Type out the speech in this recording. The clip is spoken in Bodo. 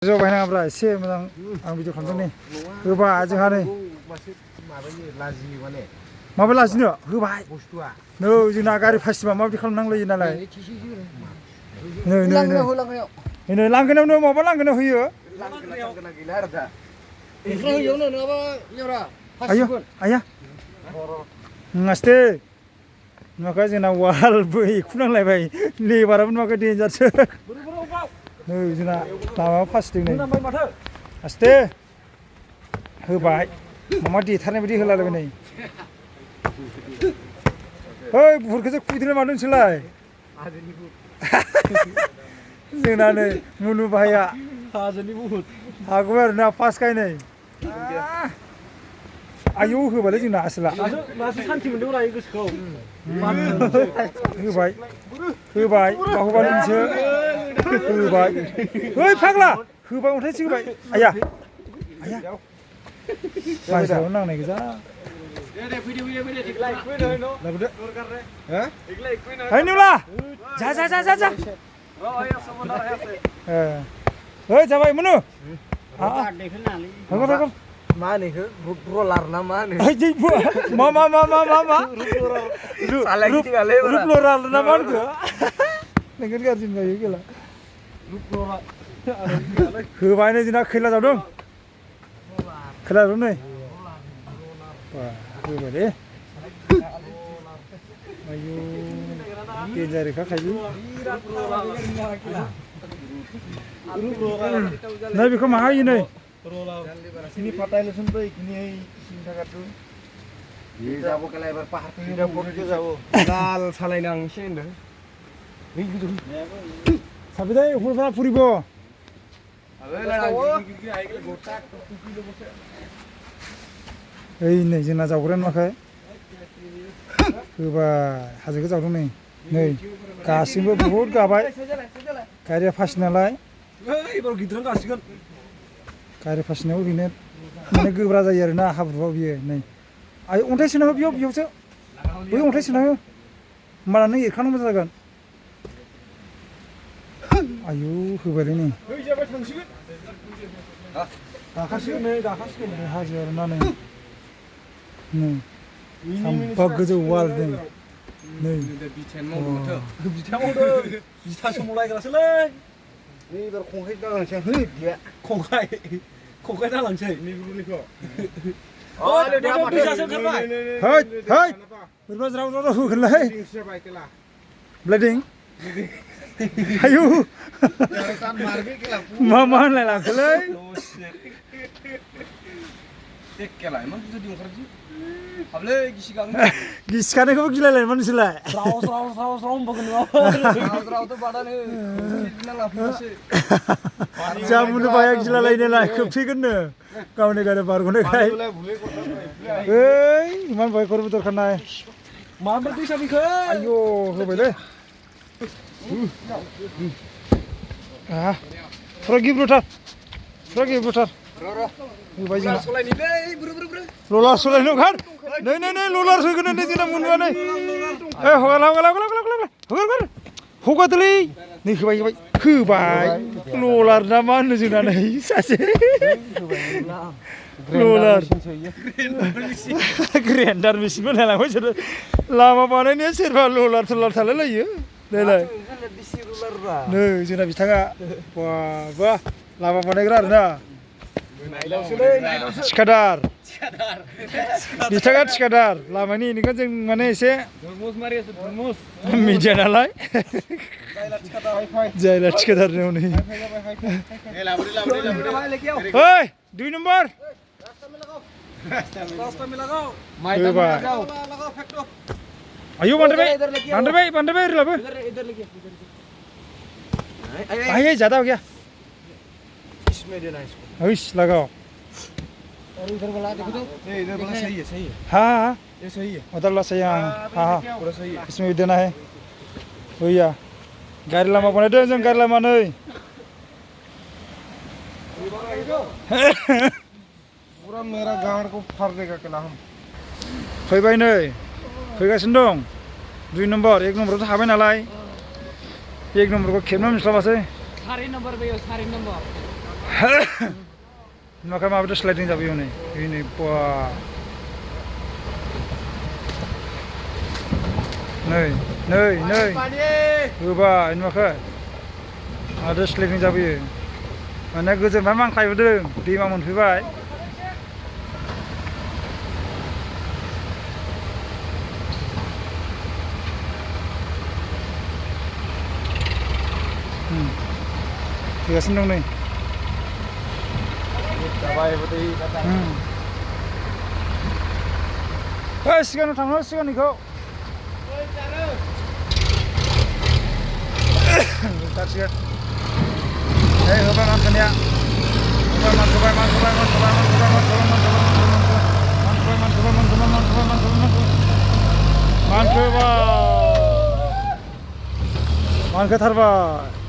जबाय नाङाब्रा एसे मोजां आं भिडिअ खालामदों नै होबा जोंहा नै माबा लाजिनो होबाय नै जोंना गारि फासिबा माबायदि खालामनांलायो नालाय नै लांगोनायावनो माबा लांगोनायाव होयो आयो आया नङासै नुवाखै जोंना वालबो एखुनांलायबाय लेबाराबो नुवाखै देन्जारसो नै जोंना लामायाव फासिदों नै आस्ते होबाय मामा देथारनाय बायदि होलालायबाय नै ओइ बुहुरखौसो खुबैदों मादों नोंसोरलाय जोंना नै मुनु बाहाया हागौबाय आरोना फास गायनाय आयौ होबायलै जोंना आसोला सान्थि मोनदों रायो गोसोखौ होबाय होबाय बाहुबालिनिसो होबाय ओइ फाग्ला होबाय अन्थाइसो होबाय आया आया बायसायाव नांनाय गोजा ओइ निउला जा जा जा जा जा ओइ जाबाय मुनु हागौ हागौ मा होनो रलार ना मा होनो रुपलरार ना मा होनखो नोंगोन गाज्रि जायो गेला होबाय नै जोंना खैला जादों खैला जादों नै होबाय दे आयु देन्जारखा खायलु नै बेखौ मा होयो नै sini patahnya sampai kini sini sangat tu. Ini jauh ke lebar pahar tu. Tidak boleh jauh. Gal salai nang sini dah. Ini gitu. Sampai dah pura puri bo. Ini jenis jauhran makai. Coba hasil jauh ni. Nih kasih bo बहुत gabai. Karya pas nalai. Baru gitu kan kasih kan. गारि फासिनायाव ओरैनो माने गोब्रा जायो आरोना हाब्रुआव बियो नै आय अन्थाइ सोना हो बेयावसो बै अन्थाइ सोना हो होमबाना नों एरखानो मोजां जागोन आयु होबायलै नै गाखासिगोन नै गाखासिगोन हाजो आरोना नै साम्बा गोजौ वाल नै बिथासो मलायग्रासोलै ini baru kongkai dah langsung hei dia kongkai dah langsung ini buruliku oh dia bisa sekarang hei hei berapa jauh hukulai bleeding ayo mama lai langsung Eklah, emang bisa diungkar sih? Apa gisikan? Gisikannya kau gila lah, mana sih lah? Raus bagian raus tu badan ni, ini lah sih. Jamu tu banyak gila lah ini lah, kepikiran ni. Kau ni kada baru ni kai. Hei, iman baik korban terkena. Mana berarti sabi kau? Ayo, kau boleh. Pergi brutal. Lolar solai ni deh, buru. Lolar solai ni kan? Nih, lolar solai kena ni tidak mundur ni. Hoga teli. Nih kebaik. Lolar nama ni juga ni sase. Lolar. Grinder mesin mana lah macam tu. Lama mana ni serba lolar thalah lah ya. Nih. Nih, jadi bisa tak? Wah, lama mana gerar na? Cikadar. Bicara cikadar. Lama ni kan jeng mana ise? Media nalai. Jailah cikadar ni. Hei, 2 nombor. Ayo bandar bay lah. Ayo ज़्यादा हो गया. Aish लगाओ. और इधर वाला देखो तो. ये इधर वाला सही है. हाँ. ये सही है. उधर वाला सही है. हाँ. पूरा सही है. इसमें भी देना है. भैया. गाड़ी लम्बा बने दे जंग गाड़ी लम्बा नहीं. पूरा मेरा गांड को फाड़ देगा केला हम. फैबाय नै. फैगासिनो दं. 2 नम्बर 1 नम्बर तो हाबाय नालाय. 1 नम्बर को खेबना मिस्लाबासै. 4 नम्बर बेयो 4 नम्बर नुवाखै माबायदि स्लाइडिं जाबाय हनै हनै बा नै नै नै होबाय नुवाखै माबायदि स्लाइडिं जाबोयो माने गोजोनबाय मांखायबोदों दैमा मोनफैबाय फैगासिनो दं नै सिगांनो थांनो सिगांनिखौ जासिगोन नै होबाय मानखोनाया होबाय मानखोबाय मानखोथारबाय